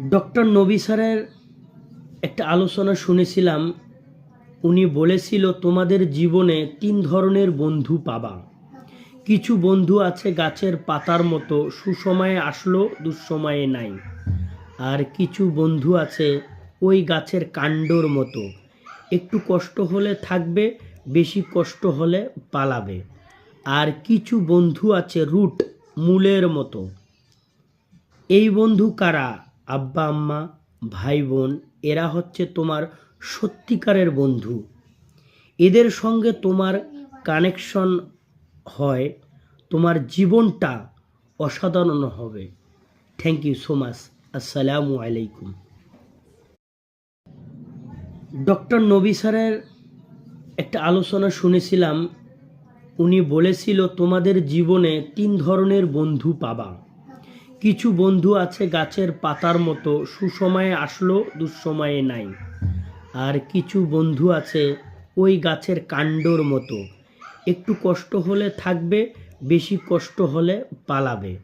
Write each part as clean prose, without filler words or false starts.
Doctor নবী স্যারের একটা আলোচনা শুনেছিলাম। উনি বলেছিল তোমাদের জীবনে ৩ ধরনের বন্ধু পাবা। কিছু বন্ধু আছে গাছের পাতার মতো, সুসময়ে আসলো দুঃসময়ে নাই। আর কিছু বন্ধু আছে ওই গাছের কাণ্ডর মতো, একটু কষ্ট হলে থাকবে, বেশি কষ্ট হলে পালাবে। আর কিছু বন্ধু আছে রুট, মূলের মতো। এই বন্ধু কারা? আব্বা আম্মা, ভাই বোন, এরা হচ্ছে তোমার সত্যিকারের বন্ধু। এদের সঙ্গে তোমার কানেকশন হয়, তোমার জীবনটা অসাধারণ হবে। Thank you so much. আসসালামু আলাইকুম। ডক্টর নবী স্যারের একটা আলোচনা শুনেছিলাম। উনি বলেছিল তোমাদের জীবনে ৩ ধরনের বন্ধু পাবা। কিছু বন্ধু আছে গাছের পাতার মতো, সুসময়ে আসলো দুঃসময়ে নাই। আর কিছু বন্ধু আছে ওই গাছের কাণ্ডর মতো, একটু কষ্ট হলে থাকবে, বেশি কষ্ট হলে পালাবে।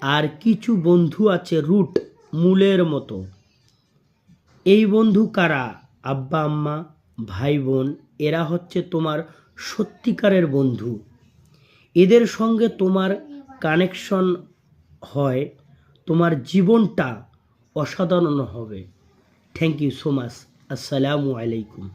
আর কিছু বন্ধু আছে রুট, মূলের মতো। এই বন্ধু কারা? আব্বা আম্মা, ভাই বোন, এরা হচ্ছে তোমার সত্যিকারের বন্ধু। এদের সঙ্গে তোমার কানেকশন হয়, তোমার জীবনটা অসাধারণ হবে। Thank you so much. আসসালামু আলাইকুম।